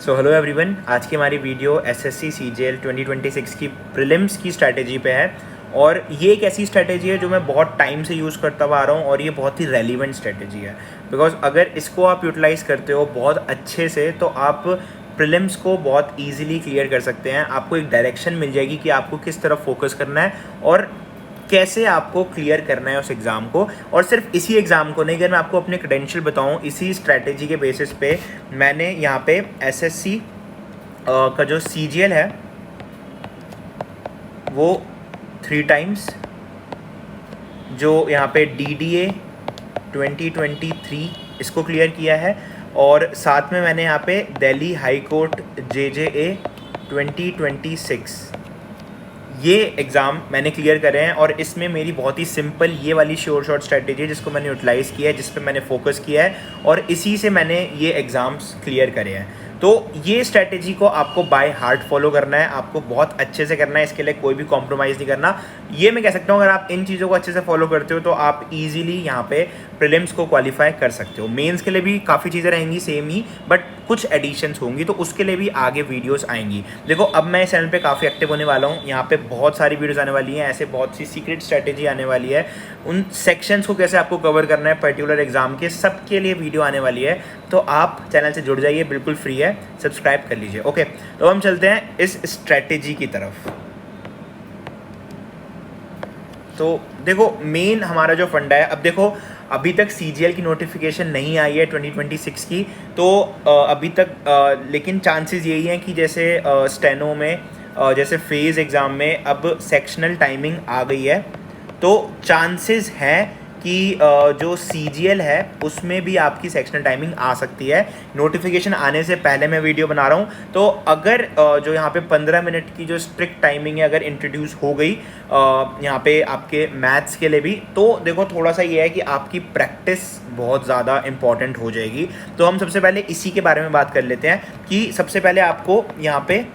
So hello everyone, आज की हमारी वीडियो एसएससी सीजीएल 2026 की प्रीलिम्स की स्ट्रैटेजी पे है। और ये एक ऐसी स्ट्रैटेजी है जो मैं बहुत टाइम से यूज़ करता हुआ आ रहा हूँ और ये बहुत ही रेलिवेंट स्ट्रैटेजी है। बिकॉज अगर इसको आप यूटिलाइज़ करते हो बहुत अच्छे से तो आप प्रीलिम्स को बहुत ईजिली क्लियर कर सकते हैं। आपको एक डायरेक्शन मिल जाएगी कि आपको किस तरफ फोकस करना है और कैसे आपको क्लियर करना है उस एग्ज़ाम को। और सिर्फ इसी एग्ज़ाम को नहीं, अगर मैं आपको अपने क्रेडेंशियल बताऊं, इसी स्ट्रैटेजी के बेसिस पे मैंने यहाँ पे एसएससी का जो सीजीएल है वो 3 टाइम्स, जो यहाँ पे डीडीए 2023 इसको क्लियर किया है, और साथ में मैंने यहाँ पे दिल्ली हाई कोर्ट जेजेए 2026 ये एग्ज़ाम मैंने क्लियर करे हैं। और इसमें मेरी बहुत ही सिंपल ये वाली श्योर शॉट स्ट्रैटेजी है जिसको मैंने यूटिलाइज़ किया है, जिस पे मैंने फोकस किया है और इसी से मैंने ये एग्ज़ाम्स क्लियर करे हैं। तो ये स्ट्रैटेजी को आपको बाय हार्ट फॉलो करना है, आपको बहुत अच्छे से करना है, इसके लिए कोई भी कॉम्प्रोमाइज़ नहीं करना। ये मैं कह सकता हूँ अगर आप इन चीज़ों को अच्छे से फॉलो करते हो तो आप इजीली यहाँ पे प्रीलिम्स को क्वालिफाई कर सकते हो। मेंस के लिए भी काफ़ी चीज़ें रहेंगी सेम ही, बट कुछ एडिशंस होंगी तो उसके लिए भी आगे वीडियोस आएंगी। देखो अब मैं इस चैनल पे काफ़ी एक्टिव होने वाला हूँ, यहाँ पे बहुत सारी वीडियोस आने वाली हैं, ऐसे बहुत सी सीक्रेट स्ट्रैटेजी आने वाली है, उन सेक्शंस को कैसे आपको कवर करना है पर्टिकुलर एग्जाम के, सबके लिए वीडियो आने वाली है। तो आप चैनल से जुड़ जाइए, बिल्कुल फ्री है, सब्सक्राइब कर लीजिए। ओके, तो हम चलते हैं इस स्ट्रैटेजी की तरफ। तो देखो मेन हमारा जो फंडा है, अब देखो अभी तक सीजीएल की नोटिफिकेशन नहीं आई है 2026 की, तो अभी तक लेकिन चांसेस यही हैं कि जैसे स्टेनो में जैसे फेज़ एग्ज़ाम में अब सेक्शनल टाइमिंग आ गई है, तो चांसेस हैं कि जो सीजीएल है उसमें भी आपकी सेक्शनल टाइमिंग आ सकती है। नोटिफिकेशन आने से पहले मैं वीडियो बना रहा हूँ, तो अगर जो यहाँ पे 15 मिनट की जो स्ट्रिक्ट टाइमिंग है अगर इंट्रोड्यूस हो गई यहाँ पे आपके मैथ्स के लिए भी, तो देखो थोड़ा सा ये है कि आपकी प्रैक्टिस बहुत ज़्यादा इंपॉर्टेंट हो जाएगी। तो हम सबसे पहले इसी के बारे में बात कर लेते हैं कि सबसे पहले आपको यहाँ पे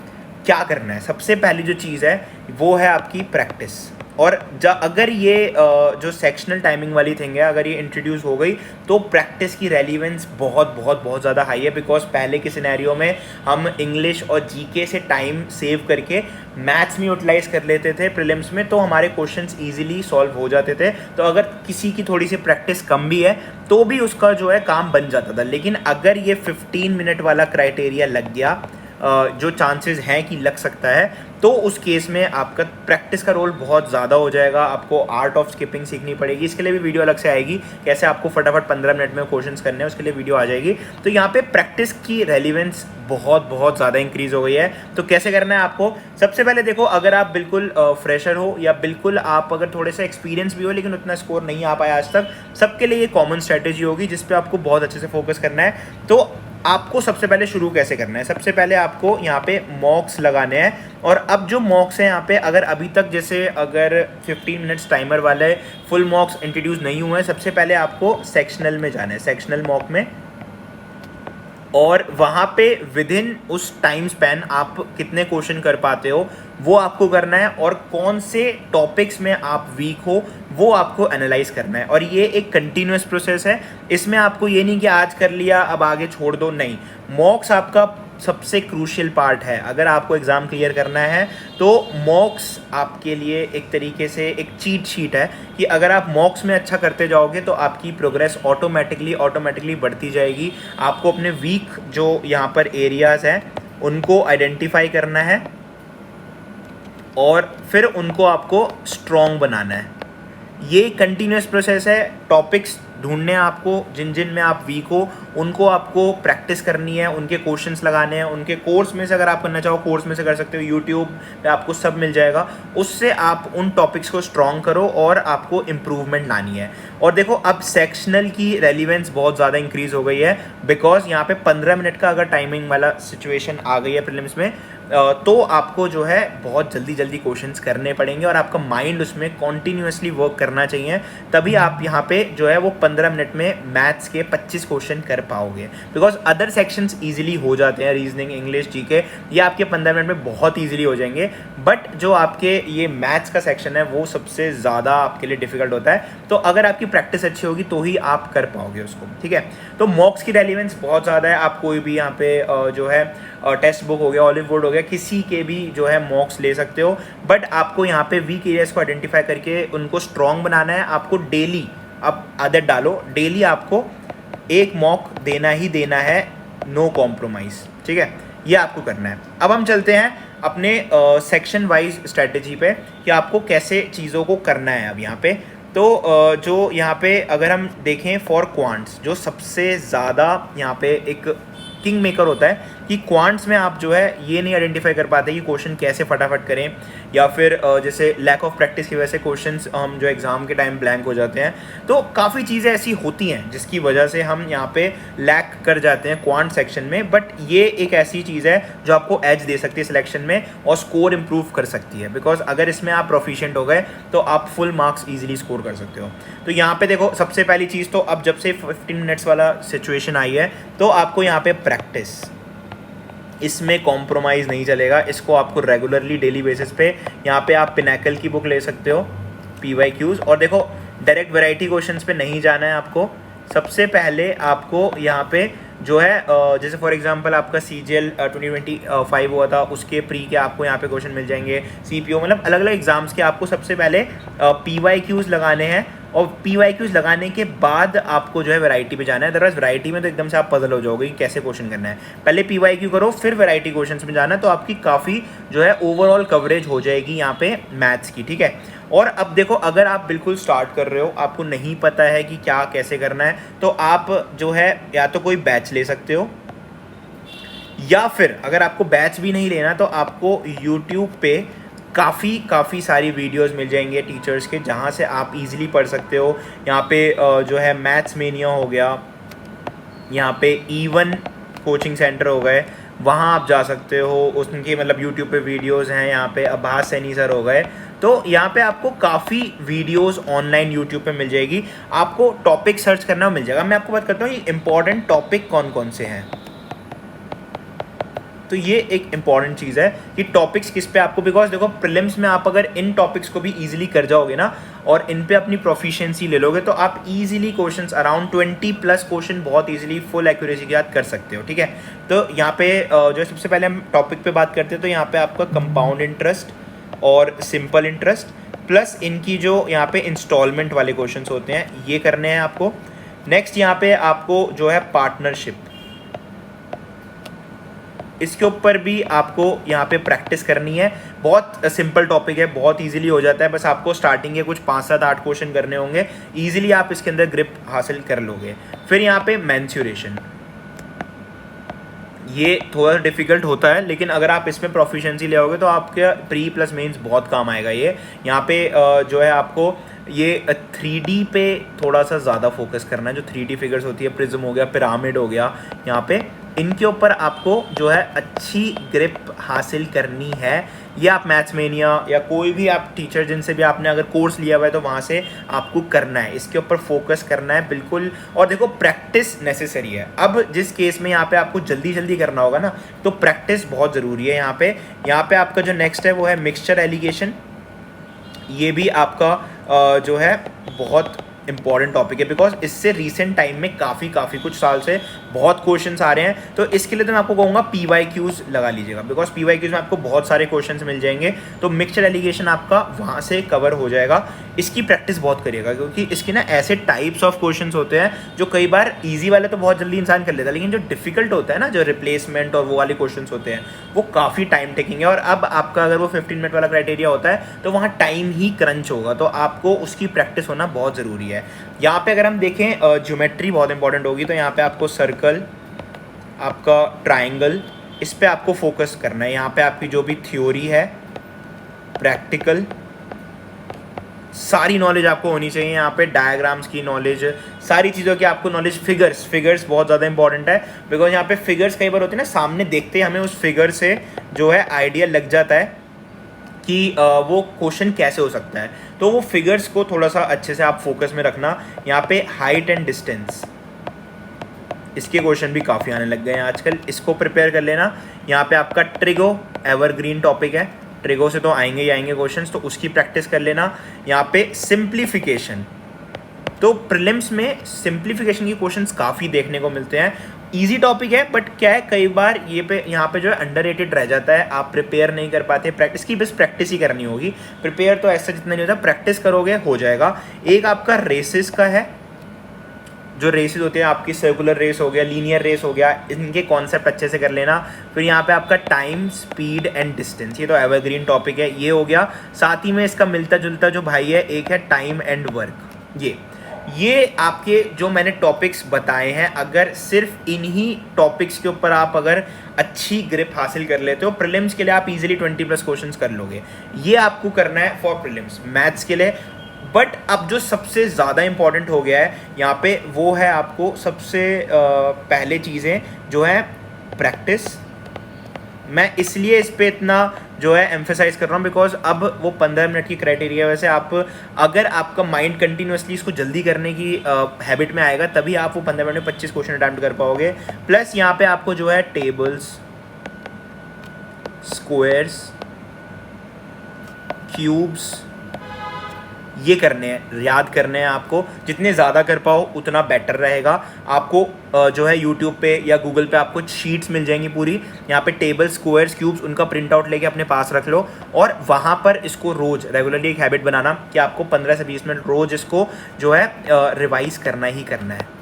क्या करना है। सबसे पहली जो चीज़ है वो है आपकी प्रैक्टिस। और अगर ये जो सेक्शनल टाइमिंग वाली थिंग है अगर ये इंट्रोड्यूस हो गई तो प्रैक्टिस की रेलिवेंस बहुत बहुत बहुत ज़्यादा हाई है। बिकॉज पहले के सिनेरियो में हम इंग्लिश और जीके से टाइम सेव करके मैथ्स में यूटिलाइज कर लेते थे प्रीलिम्स में, तो हमारे क्वेश्चंस इजीली सॉल्व हो जाते थे। तो अगर किसी की थोड़ी सी प्रैक्टिस कम भी है तो भी उसका जो है काम बन जाता था। लेकिन अगर ये 15 मिनट वाला क्राइटेरिया लग गया, जो चांसेस हैं कि लग सकता है, तो उस केस में आपका प्रैक्टिस का रोल बहुत ज़्यादा हो जाएगा। आपको आर्ट ऑफ स्किपिंग सीखनी पड़ेगी, इसके लिए भी वीडियो अलग से आएगी, कैसे आपको फटाफट 15 मिनट में क्वेश्चंस करने हैं उसके लिए वीडियो आ जाएगी। तो यहाँ पे प्रैक्टिस की रेलिवेंस बहुत बहुत ज़्यादा इंक्रीज़ हो गई है। तो कैसे करना है आपको, सबसे पहले देखो अगर आप बिल्कुल फ्रेशर हो या बिल्कुल आप अगर थोड़े से एक्सपीरियंस भी हो लेकिन उतना स्कोर नहीं आ पाया आज तक, सबके लिए ये कॉमन स्ट्रैटेजी होगी जिस पे आपको बहुत अच्छे से फोकस करना है। तो आपको सबसे पहले शुरू कैसे करना है, सबसे पहले आपको यहाँ पे मॉक्स लगाने हैं। और अब जो मॉक्स हैं यहाँ पे, अगर अभी तक जैसे अगर 15 मिनट्स टाइमर वाले फुल मॉक्स इंट्रोड्यूस नहीं हुए हैं, सबसे पहले आपको सेक्शनल में जाना है, सेक्शनल मॉक में। और वहाँ पे विद इन उस टाइम स्पैन आप कितने क्वेश्चन कर पाते हो वो आपको करना है, और कौन से टॉपिक्स में आप वीक हो वो आपको एनालाइज करना है। और ये एक कंटिन्यूस प्रोसेस है, इसमें आपको ये नहीं कि आज कर लिया अब आगे छोड़ दो, नहीं। मॉक्स आपका सबसे क्रूशियल पार्ट है। अगर आपको एग्ज़ाम क्लियर करना है तो मॉक्स आपके लिए एक तरीके से एक चीट शीट है कि अगर आप मॉक्स में अच्छा करते जाओगे तो आपकी प्रोग्रेस ऑटोमेटिकली बढ़ती जाएगी। आपको अपने वीक जो यहाँ पर एरियाज़ हैं उनको आइडेंटिफाई करना है और फिर उनको आपको स्ट्रॉन्ग बनाना है। ये कंटिन्यूस प्रोसेस है। टॉपिक्स ढूंढने हैं आपको जिन जिन में आप वीक हो, उनको आपको प्रैक्टिस करनी है, उनके क्वेश्चंस लगाने हैं। उनके कोर्स में से अगर आप करना चाहो कोर्स में से कर सकते हो, यूट्यूब पे आपको सब मिल जाएगा, उससे आप उन टॉपिक्स को स्ट्रॉन्ग करो और आपको इम्प्रूवमेंट लानी है। और देखो अब सेक्शनल की रेलिवेंस बहुत ज़्यादा इंक्रीज़ हो गई है, बिकॉज यहाँ पे 15 मिनट का अगर टाइमिंग वाला सिचुएशन आ गई है प्रीलिम्स में, तो आपको जो है बहुत जल्दी क्वेश्चंस करने पड़ेंगे और आपका माइंड उसमें कॉन्टीन्यूसली वर्क करना चाहिए, तभी आप यहाँ पे जो है वो 15 मिनट में मैथ्स के 25 क्वेश्चन कर पाओगे, बिकॉज अदर सेक्शंस ईजिली हो जाते हैं, रीजनिंग, इंग्लिश, जीके, ये आपके 15 मिनट में बहुत ईजिली हो जाएंगे, बट जो आपके ये मैथ्स का सेक्शन है वो सबसे ज़्यादा आपके लिए डिफिकल्ट होता है। तो अगर आपकी प्रैक्टिस अच्छी होगी तो ही आप कर पाओगे उसको, ठीक है। तो मॉक्स की रेलिवेंस बहुत ज़्यादा है। आप कोई भी यहाँ पे जो है टेक्स्ट बुक हो गया, ऑलिव बोर्ड हो गया, किसी के भी जो है मॉक्स ले सकते हो, बट आपको यहाँ पे वीक एरियाज को आइडेंटिफाई करके उनको स्ट्रॉन्ग बनाना है। आपको डेली आप आदत डालो, डेली आपको एक मॉक देना ही देना है, नो कॉम्प्रोमाइज़, ठीक है, ये आपको करना है। अब हम चलते हैं अपने सेक्शन वाइज स्ट्रेटेजी पे कि आपको कैसे चीज़ों को करना है। अब यहाँ पे तो जो यहाँ पे अगर हम देखें फॉर क्वांट्स, जो सबसे ज़्यादा यहाँ पे एक किंग मेकर होता है कि क्वांट्स में आप जो है ये नहीं आइडेंटिफाई कर पाते कि क्वेश्चन कैसे फटाफट करें, या फिर जैसे लैक ऑफ प्रैक्टिस की वजह से क्वेश्चंस हम जो एग्ज़ाम के टाइम ब्लैंक हो जाते हैं। तो काफ़ी चीज़ें ऐसी होती हैं जिसकी वजह से हम यहाँ पे लैक कर जाते हैं क्वांट सेक्शन में, बट ये एक ऐसी चीज़ है जो आपको एज दे सकती है सिलेक्शन में और स्कोर इम्प्रूव कर सकती है, बिकॉज अगर इसमें आप प्रोफिशिएंट हो गए तो आप फुल मार्क्स ईजिली स्कोर कर सकते हो। तो यहाँ पे देखो, सबसे पहली चीज़ तो अब जब से 15 मिनट्स वाला सिचुएशन आई है तो आपको यहाँ पे प्रैक्टिस, इसमें कॉम्प्रोमाइज़ नहीं चलेगा। इसको आपको रेगुलरली डेली बेसिस पे यहाँ पे आप पिनैकल की बुक ले सकते हो, PYQs, और देखो डायरेक्ट वैरायटी क्वेश्चंस पे नहीं जाना है आपको। सबसे पहले आपको यहाँ पे जो है जैसे फॉर एग्जांपल आपका CGL 2025 हुआ था, उसके प्री के आपको यहाँ पे क्वेश्चन मिल जाएंगे, CPO, मतलब अलग अलग एग्जाम्स के आपको सबसे पहले PYQs लगाने हैं, और PYQs लगाने के बाद आपको जो है वैरायटी पे जाना है। अदरवाइज वैरायटी में तो एकदम से आप पजल हो जाओगे कि कैसे क्वेश्चन करना है। पहले PYQ करो, फिर वैरायटी क्वेश्चंस में जाना, तो आपकी काफ़ी जो है ओवरऑल कवरेज हो जाएगी यहाँ पे मैथ्स की, ठीक है। और अब देखो, अगर आप बिल्कुल स्टार्ट कर रहे हो, आपको नहीं पता है कि क्या कैसे करना है, तो आप जो है या तो कोई बैच ले सकते हो, या फिर अगर आपको बैच भी नहीं लेना तो आपको यूट्यूब पे काफ़ी सारी वीडियोस मिल जाएंगे टीचर्स के, जहाँ से आप इजीली पढ़ सकते हो। यहाँ पे जो है मैथ्स मेनिया हो गया, यहाँ पे E1 कोचिंग सेंटर हो गए, वहाँ आप जा सकते हो, उनके मतलब यूट्यूब पे वीडियोस हैं। यहाँ पे अब्बास सैनी सर हो गए, तो यहाँ पे आपको काफ़ी वीडियोस ऑनलाइन यूट्यूब पे मिल जाएगी। आपको टॉपिक सर्च करना मिल जाएगा। मैं आपको बात करता हूँ ये इंपॉर्टेंट टॉपिक कौन कौन से हैं। तो ये एक इंपॉर्टेंट चीज़ है कि टॉपिक्स किस पे आपको, बिकॉज देखो प्रीलिम्स में आप अगर इन टॉपिक्स को भी इजीली कर जाओगे ना और इन पे अपनी प्रोफिशिएंसी ले लोगे, तो आप इजीली क्वेश्चंस अराउंड 20+ क्वेश्चन बहुत इजीली फुल एक्यूरेसी के साथ कर सकते हो, ठीक है। तो यहाँ पे जो सबसे पहले हम टॉपिक पे बात करते हैं, तो यहाँ पे आपका कंपाउंड इंटरेस्ट और सिंपल इंटरेस्ट प्लस इनकी जो यहाँ पे इंस्टॉलमेंट वाले क्वेश्चन होते हैं, ये करने हैं आपको। नेक्स्ट यहाँ पे आपको जो है पार्टनरशिप, इसके ऊपर भी आपको यहाँ पे प्रैक्टिस करनी है। बहुत सिंपल टॉपिक है, बहुत इजीली हो जाता है, बस आपको स्टार्टिंग के कुछ 5, 7, 8 क्वेश्चन करने होंगे, इजीली आप इसके अंदर ग्रिप हासिल कर लोगे। फिर यहाँ पे मेंसुरेशन, ये थोड़ा डिफिकल्ट होता है, लेकिन अगर आप इसमें प्रोफिशिएंसी ले आओगे तो आपके प्री प्लस मेंस बहुत काम आएगा। ये यहाँ पे जो है आपको ये 3D पे थोड़ा सा ज़्यादा फोकस करना है। जो 3D फिगर्स होती है, प्रिज्म हो गया, पिरामिड हो गया, यहाँ पे इनके ऊपर आपको जो है अच्छी ग्रिप हासिल करनी है। ये आप मैथ्समेनिया या कोई भी आप टीचर जिनसे भी आपने अगर कोर्स लिया हुआ है तो वहाँ से आपको करना है, इसके ऊपर फोकस करना है बिल्कुल। और देखो प्रैक्टिस नेसेसरी है। अब जिस केस में यहाँ पे आपको जल्दी जल्दी करना होगा ना, तो प्रैक्टिस बहुत ज़रूरी है। यहाँ पे आपका जो नेक्स्ट है वो है मिक्सचर एलिगेशन। ये भी आपका जो है बहुत इंपॉर्टेंट टॉपिक है, बिकॉज इससे रीसेंट टाइम में काफ़ी कुछ साल से बहुत क्वेश्चंस आ रहे हैं। तो इसके लिए तो मैं आपको कहूँगा PYQs लगा लीजिएगा, बिकॉज PYQs में आपको बहुत सारे क्वेश्चंस मिल जाएंगे। तो मिक्सचर एलिगेशन आपका वहाँ से कवर हो जाएगा। इसकी प्रैक्टिस बहुत करिएगा, क्योंकि इसके ना ऐसे टाइप्स ऑफ क्वेश्चंस होते हैं जो कई बार ईजी वाले तो बहुत जल्दी इंसान कर लेता है, लेकिन जो डिफिकल्ट होता है ना, जो रिप्लेसमेंट और वो वाले क्वेश्चंस होते हैं, वो काफ़ी टाइम टेकिंग है। और अब आपका अगर वो 15 मिनट वाला क्राइटेरिया होता है तो वहाँ टाइम ही क्रंच होगा, तो आपको उसकी प्रैक्टिस होना बहुत ज़रूरी है। यहाँ पे अगर हम देखें ज्योमेट्री बहुत इंपॉर्टेंट होगी, तो यहाँ पे आपको सर्कल, आपका ट्राइंगल, इस पे आपको फोकस करना है। यहाँ पे आपकी जो भी थ्योरी है, प्रैक्टिकल, सारी नॉलेज आपको होनी चाहिए। यहाँ पे डायग्राम्स की नॉलेज, सारी चीज़ों की आपको नॉलेज। फिगर्स बहुत ज़्यादा इंपॉर्टेंट है, बिकॉज यहाँ पे फिगर्स कई बार होती है ना, सामने देखते ही हमें उस फिगर से जो है आइडिया लग जाता है कि वो क्वेश्चन कैसे हो सकता है। तो वो फिगर्स को थोड़ा सा अच्छे से आप फोकस में रखना। यहाँ पे हाइट एंड डिस्टेंस, इसके क्वेश्चन भी काफ़ी आने लग गए हैं आजकल, इसको प्रिपेयर कर लेना। यहाँ पे आपका ट्रिगो एवरग्रीन टॉपिक है, ट्रिगो से तो आएंगे ही आएंगे क्वेश्चंस, तो उसकी प्रैक्टिस कर लेना। यहाँ पे सिंप्लीफिकेशन, तो प्रीलिम्स में सिंप्लीफिकेशन के क्वेश्चंस काफ़ी देखने को मिलते हैं। इजी टॉपिक है, बट क्या है कई बार यहाँ पे जो है अंडररेटेड रह जाता है, आप प्रिपेयर नहीं कर पाते। प्रैक्टिस की बस प्रैक्टिस ही करनी होगी, प्रिपेयर तो ऐसा जितना नहीं होता, प्रैक्टिस करोगे हो जाएगा। एक आपका रेसेस का है, जो रेसेस होते हैं आपकी सर्कुलर रेस हो गया, लीनियर रेस हो गया, इनके कॉन्सेप्ट अच्छे से कर लेना। फिर यहाँ पे आपका टाइम, स्पीड एंड डिस्टेंस, ये तो एवरग्रीन टॉपिक है, ये हो गया। साथ ही में इसका मिलता जुलता जो भाई है एक है टाइम एंड वर्क। ये आपके जो मैंने टॉपिक्स बताए हैं, अगर सिर्फ इन्हीं टॉपिक्स के ऊपर आप अगर अच्छी ग्रिप हासिल कर लेते हो, प्रीलिम्स के लिए आप इजीली 20+ क्वेश्चंस कर लोगे। ये आपको करना है फॉर प्रीलिम्स मैथ्स के लिए। बट अब जो सबसे ज़्यादा इंपॉर्टेंट हो गया है यहाँ पे, वो है आपको सबसे पहले चीज़ें जो है प्रैक्टिस। मैं इसलिए इस पे इतना जो है एम्फेसाइज कर रहा हूँ, बिकॉज अब वो 15 मिनट की क्राइटेरिया, वैसे आप अगर आपका माइंड कंटिन्यूसली इसको जल्दी करने की हैबिट में आएगा, तभी आप वो 15 मिनट में 25 क्वेश्चन अटैम्प्ट कर पाओगे। प्लस यहाँ पे आपको जो है टेबल्स, स्क्वायर्स, क्यूब्स, ये करने हैं, याद करने हैं आपको। जितने ज़्यादा कर पाओ उतना बेटर रहेगा। आपको जो है यूट्यूब पे या गूगल पे आपको शीट्स मिल जाएंगी पूरी, यहाँ पे टेबल, स्क्वायर्स, क्यूब्स, उनका प्रिंट आउट लेके अपने पास रख लो, और वहाँ पर इसको रोज़ रेगुलरली एक हैबिट बनाना कि आपको 15 से 20 मिनट रोज़ इसको जो है रिवाइज करना ही करना है।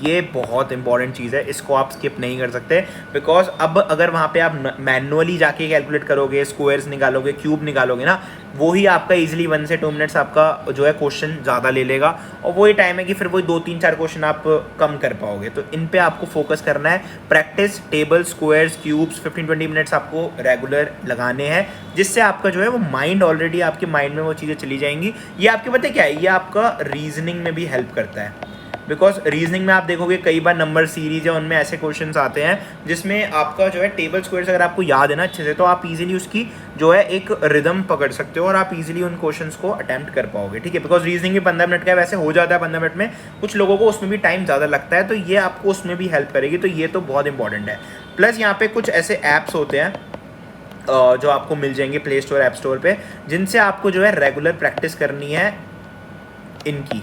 ये बहुत इंपॉर्टेंट चीज़ है, इसको आप स्किप नहीं कर सकते। बिकॉज अब अगर वहाँ पे आप मैनुअली जाके कैलकुलेट करोगे, स्क्वायर्स निकालोगे, क्यूब निकालोगे ना, वही आपका इजीली 1 से 2 मिनट्स आपका जो है क्वेश्चन ज़्यादा ले लेगा, और वही टाइम है कि फिर वही 2-3-4 क्वेश्चन आप कम कर पाओगे। तो इन पे आपको फोकस करना है। Practice table, squares, cubes 15-20 minutes आपको रेगुलर लगाने हैं, जिससे आपका जो है वो माइंड, ऑलरेडी आपके माइंड में वो चीज़ें चली जाएंगी। ये आपके पता है क्या है, ये आपका रीजनिंग में भी हेल्प करता है। बिकॉज रीजनिंग में आप देखोगे कई बार नंबर सीरीज है, उनमें ऐसे क्वेश्चंस आते हैं जिसमें आपका जो है टेबल, स्क्वायर्स अगर आपको याद है ना अच्छे से, तो आप इजीली उसकी जो है एक रिदम पकड़ सकते हो, और आप इजीली उन क्वेश्चंस को अटेम्प्ट कर पाओगे। ठीक है, बिकॉज रीजनिंग भी 15 मिनट का है, वैसे हो जाता है 15 मिनट में, कुछ लोगों को उसमें भी टाइम ज़्यादा लगता है, तो ये आपको उसमें भी हेल्प करेगी। तो ये तो बहुत इंपॉर्टेंट है। प्लस यहाँ पे कुछ ऐसे ऐप्स होते हैं जो आपको मिल जाएंगे प्ले स्टोर, ऐप स्टोर पे, जिनसे आपको जो है रेगुलर प्रैक्टिस करनी है इनकी।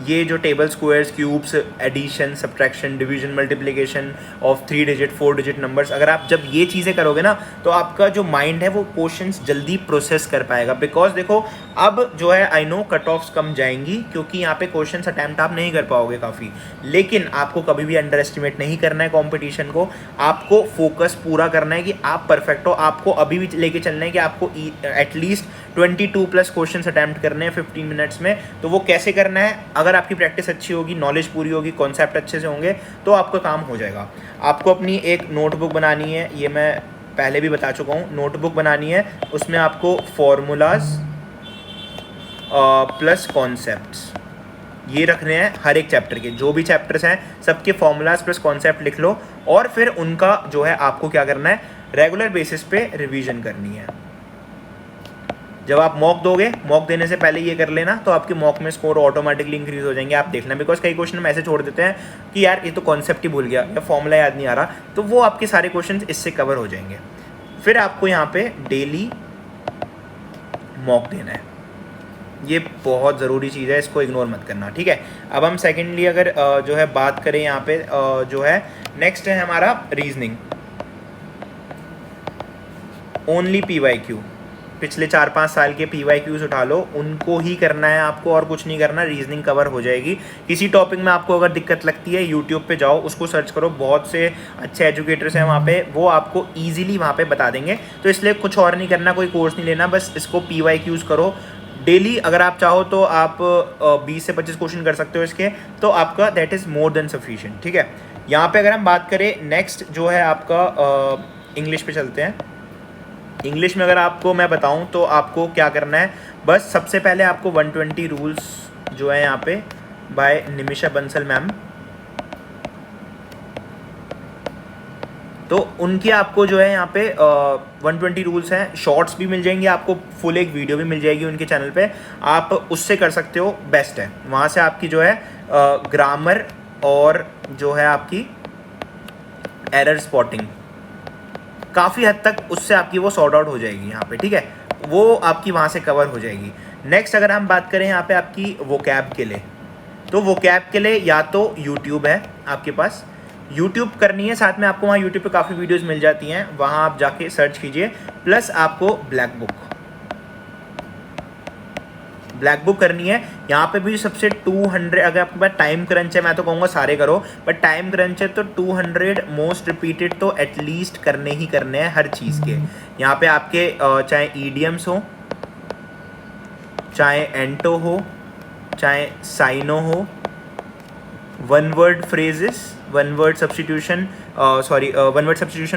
ये जो table, squares, cubes, addition, subtraction, division, multiplication of 3 digit 4 digit numbers, अगर आप जब ये चीज़ें करोगे ना, तो आपका जो माइंड है वो क्वेश्चंस जल्दी प्रोसेस कर पाएगा। बिकॉज देखो अब जो है आई नो कट ऑफ्स कम जाएंगी, क्योंकि यहाँ पे क्वेश्चंस अटैम्प्ट आप नहीं कर पाओगे काफ़ी, लेकिन आपको कभी भी अंडर एस्टिमेट नहीं करना है कंपटीशन को। आपको फोकस पूरा करना है कि आप परफेक्ट हो। आपको अभी भी लेके चलना है कि आपको एटलीस्ट 22+ क्वेश्चंस अटैम्प्ट करने हैं 15 मिनट्स में। तो वो कैसे करना है, अगर आपकी प्रैक्टिस अच्छी होगी, नॉलेज पूरी होगी, कॉन्सेप्ट अच्छे से होंगे, तो आपका काम हो जाएगा। आपको अपनी एक नोटबुक बनानी है, ये मैं पहले भी बता चुका हूँ, नोटबुक बनानी है, उसमें आपको फॉर्मूलाज प्लस कॉन्सेप्ट्स ये रखने हैं। हर एक चैप्टर के जो भी चैप्टर्स हैं सबके फॉर्मूलाज प्लस कॉन्सेप्ट लिख लो, और फिर उनका जो है आपको क्या करना है, रेगुलर बेसिस पे रिवीजन करनी है। जब आप मॉक दोगे, मॉक देने से पहले ये कर लेना, तो आपके मॉक में स्कोर ऑटोमेटिकली इंक्रीज हो जाएंगे। आप देखना, बिकॉज कई क्वेश्चन हम ऐसे छोड़ देते हैं कि यार ये तो कॉन्सेप्ट ही भूल गया या फॉर्मूला याद नहीं आ रहा, तो वो आपके सारे क्वेश्चन इससे कवर हो जाएंगे। फिर आपको यहाँ पे डेली मॉक देना है, ये बहुत ज़रूरी चीज़ है, इसको इग्नोर मत करना। ठीक है, अब हम सेकेंडली अगर जो है बात करें यहाँ पे जो है नेक्स्ट है हमारा रीजनिंग, ओनली PYQ। पिछले 4-5 साल के PYQs उठा लो, उनको ही करना है आपको, और कुछ नहीं करना, रीजनिंग कवर हो जाएगी। किसी टॉपिक में आपको अगर दिक्कत लगती है, यूट्यूब पे जाओ, उसको सर्च करो, बहुत से अच्छे एजुकेटर्स हैं वहाँ पे, वो आपको ईजिली वहाँ पे बता देंगे। तो इसलिए कुछ और नहीं करना, कोई कोर्स नहीं लेना, बस इसको PYQs करो डेली। अगर आप चाहो तो आप 20 से 25 क्वेश्चन कर सकते हो इसके, तो आपका that is more than sufficient. ठीक है, यहाँ पे अगर हम बात करें नेक्स्ट जो है आपका इंग्लिश पे चलते हैं। इंग्लिश में अगर आपको मैं बताऊं तो आपको क्या करना है, बस सबसे पहले आपको 120 रूल्स जो है यहाँ पे बाय निमिषा बंसल मैम, तो उनकी आपको जो है यहाँ पे 120 रूल्स हैं, शॉर्ट्स भी मिल जाएंगे आपको, फुल एक वीडियो भी मिल जाएगी उनके चैनल पे, आप उससे कर सकते हो, बेस्ट है। वहाँ से आपकी जो है ग्रामर और जो है आपकी एरर स्पॉटिंग काफ़ी हद तक उससे आपकी वो सॉर्ट आउट हो जाएगी यहाँ पे, ठीक है, वो आपकी वहाँ से कवर हो जाएगी। नेक्स्ट अगर हम बात करें यहाँ पे आपकी वोकैब के लिए, तो वोकैब के लिए या तो यूट्यूब है आपके पास, यूट्यूब करनी है, साथ में आपको वहाँ यूट्यूब पे काफ़ी वीडियोस मिल जाती हैं, वहाँ आप जाके सर्च कीजिए, प्लस आपको ब्लैक बुक करनी है। यहाँ पे भी सबसे 200, अगर आपके पास टाइम क्रंच है, मैं तो कहूँगा सारे करो, बट टाइम क्रंच है तो 200 मोस्ट रिपीटेड तो एटलीस्ट करने ही करने हैं हर चीज़ के। यहाँ पे आपके चाहे ईडियम्स हो, चाहे एंटो हो, चाहे साइनो हो, वन वर्ड सब्स्टिट्यूशन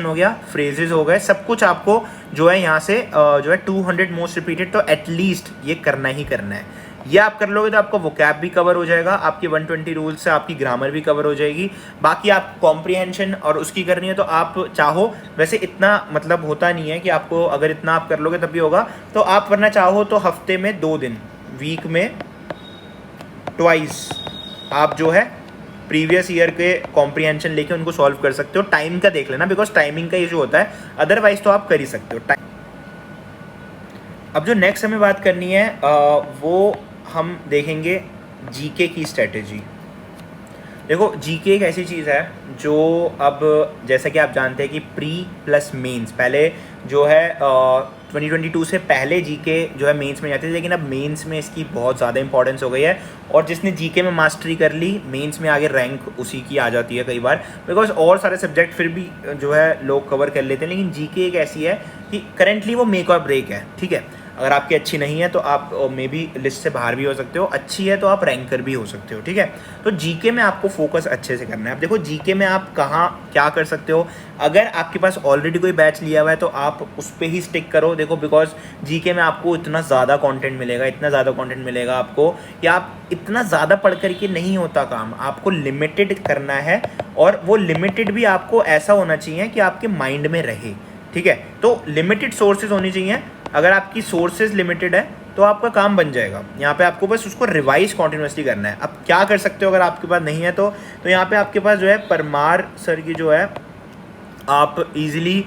हो गया, फ्रेजेस हो गए, सब कुछ आपको जो है यहाँ से जो है 200 मोस्ट रिपीटेड तो एटलीस्ट ये करना ही करना है। ये आप कर लोगे तो आपका वोकैब भी कवर हो जाएगा, आपकी 120 रूल्स से आपकी ग्रामर भी कवर हो जाएगी। बाकी आप कॉम्प्रिहेंशन और उसकी करनी है तो आप चाहो, वैसे इतना मतलब होता नहीं है कि आपको अगर इतना आप कर लोगे तभी होगा, तो आप वरना चाहो तो हफ्ते में 2 दिन, वीक में ट्वाइस आप जो है प्रीवियस ईयर के कॉम्प्रिहेंशन लेके उनको सॉल्व कर सकते हो। टाइम का देख लेना, बिकॉज टाइमिंग का इशू होता है, अदरवाइज तो आप कर ही सकते हो। अब जो नेक्स्ट हमें बात करनी है वो हम देखेंगे जीके की स्ट्रेटेजी। देखो जीके एक ऐसी चीज़ है जो अब जैसा कि आप जानते हैं कि प्री प्लस मेंस, पहले जो है 2022 से पहले जीके जो है मेंस में जाती थी, लेकिन अब मेंस में इसकी बहुत ज़्यादा इंपॉर्टेंस हो गई है, और जिसने जीके में मास्टरी कर ली मेंस में आगे रैंक उसी की आ जाती है कई बार, बिकॉज और सारे सब्जेक्ट फिर भी जो है लोग कवर कर लेते हैं, लेकिन जीके एक ऐसी है कि करेंटली वो मेक और ब्रेक है, ठीक है। अगर आपकी अच्छी नहीं है तो आप मे बी लिस्ट से बाहर भी हो सकते हो, अच्छी है तो आप रैंकर भी हो सकते हो, ठीक है। तो जीके में आपको फोकस अच्छे से करना है। अब देखो जीके में आप कहाँ क्या कर सकते हो, अगर आपके पास ऑलरेडी कोई बैच लिया हुआ है तो आप उस पर ही स्टिक करो। देखो बिकॉज जीके में आपको इतना ज़्यादा कंटेंट मिलेगा आपको कि आप इतना ज़्यादा पढ़ करके नहीं होता काम, आपको लिमिटेड करना है, और वो लिमिटेड भी आपको ऐसा होना चाहिए कि आपके माइंड में रहे, ठीक है। तो लिमिटेड सोर्सेज होनी चाहिए। अगर आपकी सोर्सेज लिमिटेड है तो आपका काम बन जाएगा। यहाँ पे आपको बस उसको रिवाइज कॉन्टिन्यूसली करना है। अब क्या कर सकते हो अगर आपके पास नहीं है तो यहाँ पे आपके पास जो है परमार सर की जो है आप इजीली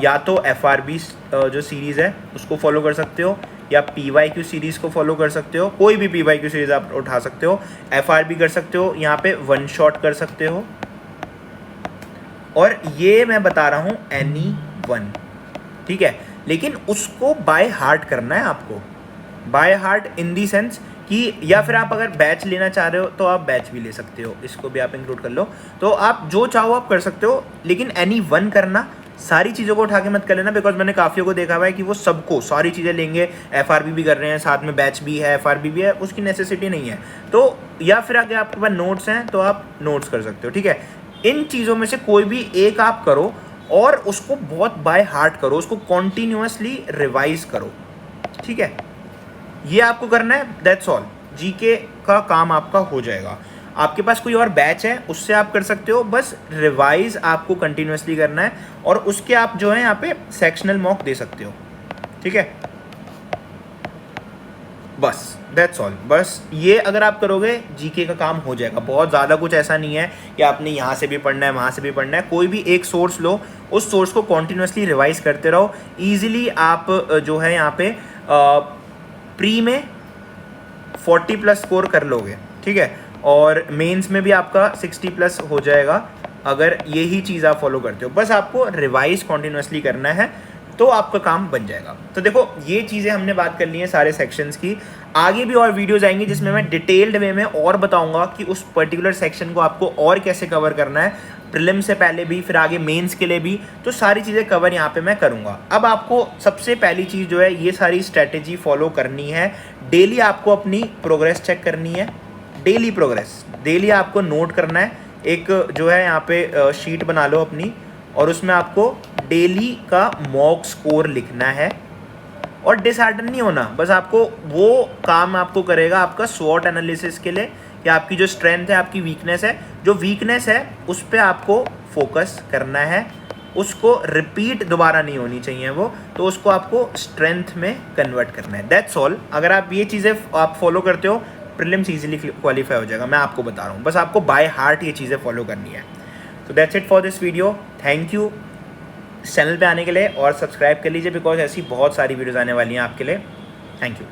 या तो FRB जो सीरीज़ है उसको फॉलो कर सकते हो, या PYQ सीरीज़ को फॉलो कर सकते हो, कोई भी PYQ सीरीज़ आप उठा सकते हो, FRB कर सकते हो, यहाँ पे वन शॉट कर सकते हो, और ये मैं बता रहा हूँ NE1, ठीक है। लेकिन उसको बाय हार्ट करना है आपको, by heart in the sense कि, या फिर आप अगर बैच लेना चाह रहे हो तो आप बैच भी ले सकते हो, इसको भी आप इंक्लूड कर लो, तो आप जो चाहो आप कर सकते हो, लेकिन NE1 करना, सारी चीज़ों को उठा के मत कर लेना, बिकॉज मैंने काफ़ियों को देखा हुआ है कि वो सबको सारी चीज़ें लेंगे, FRB भी कर रहे हैं, साथ में बैच भी है, FRB भी है, उसकी नेसेसिटी नहीं है। तो या फिर अगर आपके पास नोट्स हैं तो आप नोट्स कर सकते हो, ठीक है। इन चीज़ों में से कोई भी एक आप करो और उसको बहुत बाय हार्ट करो, उसको कॉन्टीन्यूसली रिवाइज करो, ठीक है। ये आपको करना है, दैट्स ऑल। जीके का काम आपका हो जाएगा। आपके पास कोई और बैच है उससे आप कर सकते हो, बस रिवाइज आपको कंटिन्यूसली करना है, और उसके आप जो है यहाँ पे सेक्शनल मॉक दे सकते हो, ठीक है। बस दैट्स ऑल। बस ये अगर आप करोगे जीके का काम हो जाएगा। बहुत ज़्यादा कुछ ऐसा नहीं है कि आपने यहाँ से भी पढ़ना है वहाँ से भी पढ़ना है, कोई भी एक सोर्स लो, उस सोर्स को कॉन्टिन्यूसली रिवाइज करते रहो। ईजिली आप जो है यहाँ पे प्री में 40+ स्कोर कर लोगे, ठीक है, और मेंस में भी आपका 60+ हो जाएगा अगर यही चीज़ आप फॉलो करते हो। बस आपको रिवाइज कॉन्टिन्यूसली करना है तो आपका काम बन जाएगा। तो देखो ये चीज़ें हमने बात कर ली हैं सारे सेक्शंस की। आगे भी और वीडियोस आएंगी जिसमें मैं डिटेल्ड वे में और बताऊंगा कि उस पर्टिकुलर सेक्शन को आपको और कैसे कवर करना है, प्रीलिम से पहले भी, फिर आगे मेंस के लिए भी, तो सारी चीज़ें कवर यहाँ पे मैं करूँगा। अब आपको सबसे पहली चीज़ जो है ये सारी स्ट्रैटेजी फॉलो करनी है। डेली आपको अपनी प्रोग्रेस चेक करनी है, डेली प्रोग्रेस, डेली आपको नोट करना है। एक जो है यहाँ पे शीट बना लो अपनी, और उसमें आपको डेली का मॉक स्कोर लिखना है, और डिसहार्टन नहीं होना। बस आपको वो काम आपको करेगा आपका स्वॉट एनालिसिस के लिए, कि आपकी जो स्ट्रेंथ है, आपकी वीकनेस है, जो वीकनेस है उस पर आपको फोकस करना है, उसको रिपीट दोबारा नहीं होनी चाहिए वो, तो उसको आपको स्ट्रेंथ में कन्वर्ट करना है। That's all. अगर आप ये चीज़ें आप फॉलो करते हो, प्रीलिम्स इजीली क्वालिफाई हो जाएगा। मैं आपको बता रहा हूँ, बस आपको बाय हार्ट ये चीज़ें फॉलो करनी है। तो that's it for this video. Thank you channel पे आने के लिए, और सब्सक्राइब कर लीजिए बिकॉज ऐसी बहुत सारी वीडियोज़ आने वाली हैं आपके लिए। Thank you.